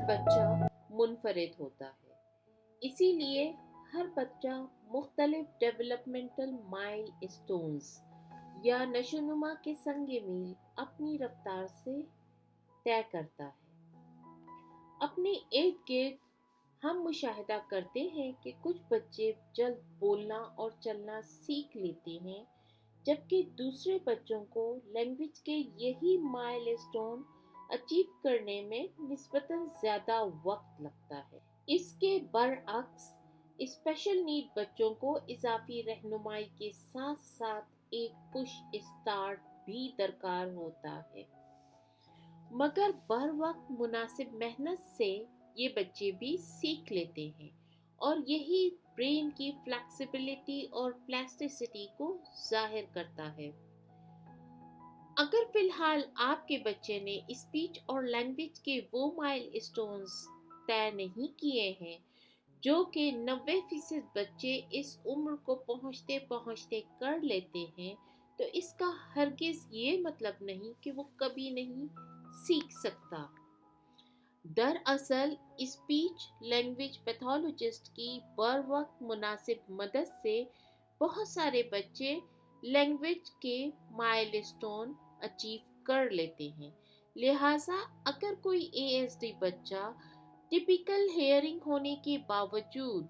बच्चा मुनफरिद होता है, इसीलिए हर बच्चा मुख्तलिफ डेवलपमेंटल माइलस्टोन्स या नशोनुमा के संग मील अपनी रफ्तार से तय करता है। अपने इर्द गिर्द हम मुशाहिदा करते हैं कि कुछ बच्चे जल्द बोलना और चलना सीख लेते हैं, जबकि दूसरे बच्चों को लैंग्वेज के यही माइलस्टोन अचीव करने में निस्बतन ज़्यादा वक्त लगता है। इसके बरअक्स स्पेशल नीड बच्चों को इजाफी रहनुमाई के साथ साथ एक पुश स्टार्ट भी दरकार होता है, मगर बर वक्त मुनासिब मेहनत से ये बच्चे भी सीख लेते हैं और यही ब्रेन की फ्लेक्सिबिलिटी और प्लास्टिसिटी को जाहिर करता है। अगर फिलहाल आपके बच्चे ने स्पीच और लैंग्वेज के वो माइलस्टोन्स तय नहीं किए हैं जो कि 90% बच्चे इस उम्र को पहुंचते पहुंचते कर लेते हैं, तो इसका हरगिज ये मतलब नहीं कि वो कभी नहीं सीख सकता। दरअसल स्पीच लैंग्वेज पैथोलॉजिस्ट की बर वक्त मुनासिब मदद से बहुत सारे बच्चे लैंग्वेज के माइलस्टोन अचीव कर लेते हैं। लिहाजा अगर कोई एएसडी बच्चा टिपिकल हेयरिंग होने के बावजूद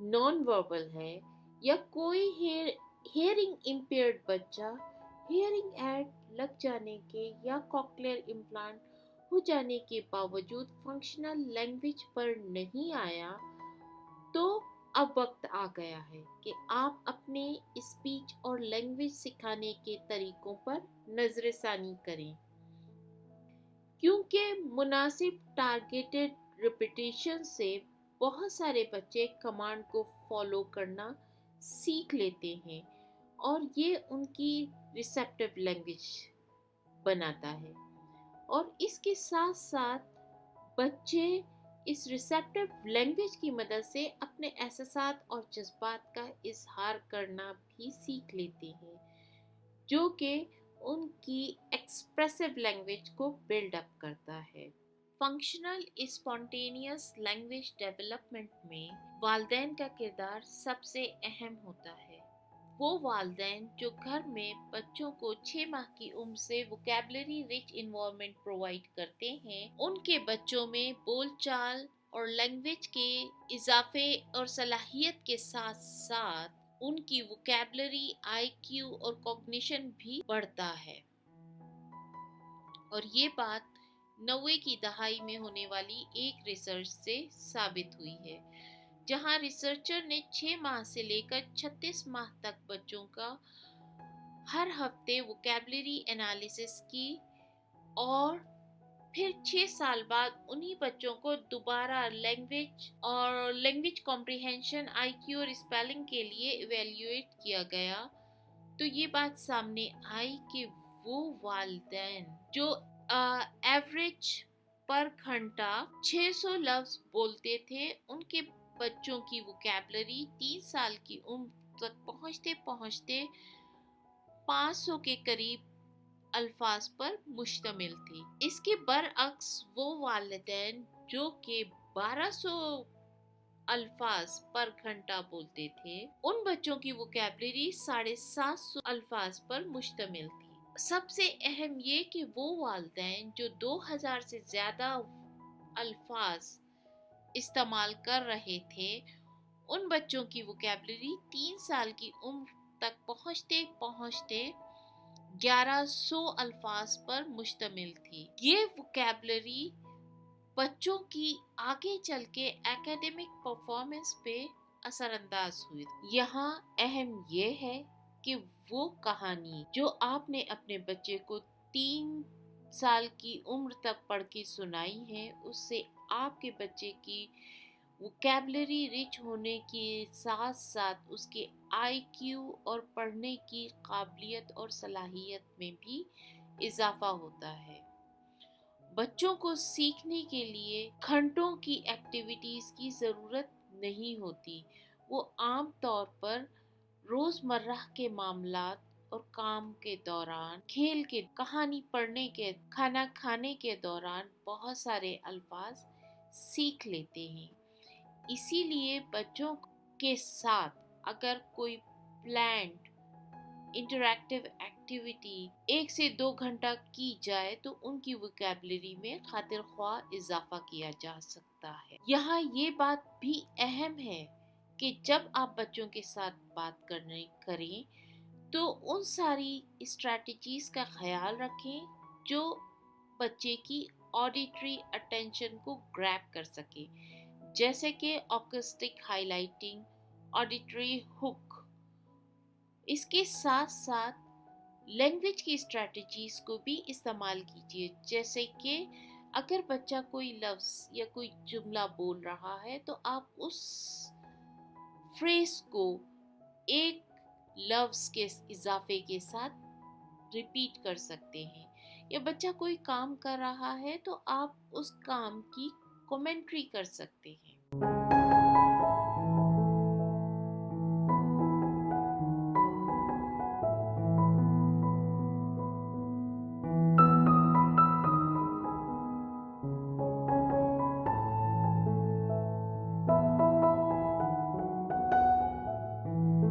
नॉन वर्बल है, या कोई हेयरिंग इम्पेयर्ड बच्चा हेयरिंग एड लग जाने के या कॉक्लियर इम्प्लांट हो जाने के बावजूद फंक्शनल लैंग्वेज पर नहीं आया, तो अब वक्त आ गया है कि आप अपने स्पीच और लैंग्वेज सिखाने के तरीकों पर नजरसानी करें, क्योंकि मुनासिब टारगेटेड रिपीटेशन से बहुत सारे बच्चे कमांड को फॉलो करना सीख लेते हैं और ये उनकी रिसेप्टिव लैंग्वेज बनाता है। और इसके साथ साथ बच्चे इस रिसेप्टिव लैंग्वेज की मदद से अपने एहसासात और जज्बात का इजहार करना भी सीख लेते हैं, जो कि उनकी एक्सप्रेसिव लैंग्वेज को बिल्ड अप करता है। फंक्शनल स्पॉन्टेनियस लैंग्वेज डेवलपमेंट में वालिदैन का किरदार सबसे अहम होता है। वो वालिदैन जो घर में बच्चों को 6 माह की उम्र से वोकैबुलरी रिच इन्वायरमेंट प्रोवाइड करते हैं, उनके बच्चों में बोलचाल और लैंग्वेज के इजाफे और सलाहियत के साथ साथ उनकी वोकैबुलरी, आईक्यू और कॉग्निशन भी बढ़ता है। और ये बात 90 की दहाई में होने वाली एक रिसर्च से साबित हुई है, जहां रिसर्चर ने 6 माह से लेकर 36 माह तक बच्चों का हर हफ्ते वोकैबुलरी एनालिसिस की और फिर 6 साल बाद उन्हीं बच्चों को दोबारा लैंग्वेज कॉम्प्रिहेंशन, आईक्यू और स्पेलिंग के लिए इवेल्युएट किया गया। तो ये बात सामने आई कि वो वालिदैन जो एवरेज पर घंटा 600 लफ्ज बोलते थे, उनके बच्चों की वोकैबुलरी 3 साल की उम्र तक पहुंचते पहुंचते 500 के करीब अल्फाज पर मुश्तमिल थी। इसके बरअक्स वो वालिदैन जो कि 1200 अल्फाज पर घंटा बोलते थे, उन बच्चों की वोकैबुलरी 750 अल्फाज पर मुश्तमिल थी। सबसे अहम ये कि वो वालिदैन जो 2000 से ज्यादा अल्फाज इस्तेमाल कर रहे थे, उन बच्चों की वोकैबुलरी 3 साल की उम्र तक पहुंचते पहुंचते 1100 अल्फाज पर मुश्तमिल थी। ये वोकैबुलरी बच्चों की आगे चल के एकेडमिक परफॉर्मेंस पे असरअंदाज हुई। यहाँ अहम ये है कि वो कहानी जो आपने अपने बच्चे को 3 साल की उम्र तक पढ़ के सुनाई है, उससे आपके बच्चे की वोकैबुलरी रिच होने के साथ साथ उसके आईक्यू और पढ़ने की काबिलियत और सलाहियत में भी इजाफा होता है। बच्चों को सीखने के लिए घंटों की एक्टिविटीज की ज़रूरत नहीं होती। वो आम तौर पर रोज़मर्रा के मामलात और काम के दौरान, खेल के, कहानी पढ़ने के, खाना खाने के दौरान बहुत सारे अल्फाज सीख लेते हैं। इसीलिए बच्चों के साथ अगर कोई प्लान्ड इंटरैक्टिव एक्टिविटी 1 से 2 घंटा की जाए तो उनकी वोकैबुलरी में खातिर ख्वाह इजाफा किया जा सकता है। यहाँ ये बात भी अहम है कि जब आप बच्चों के साथ बात करने करें तो उन सारी स्ट्रैटेजीज का ख्याल रखें जो बच्चे की ऑडिटरी अटेंशन को ग्रैब कर सके, जैसे कि ऑकस्टिक हाइलाइटिंग, ऑडिटरी हुक। इसके साथ साथ लैंग्वेज की स्ट्रैटेजीज को भी इस्तेमाल कीजिए, जैसे कि अगर बच्चा कोई लफ्ज़ या कोई जुमला बोल रहा है तो आप उस फ्रेज को एक लफ्ज़ के इजाफे के साथ रिपीट कर सकते हैं। या बच्चा कोई काम कर रहा है तो आप उस काम की कमेंट्री कर सकते हैं।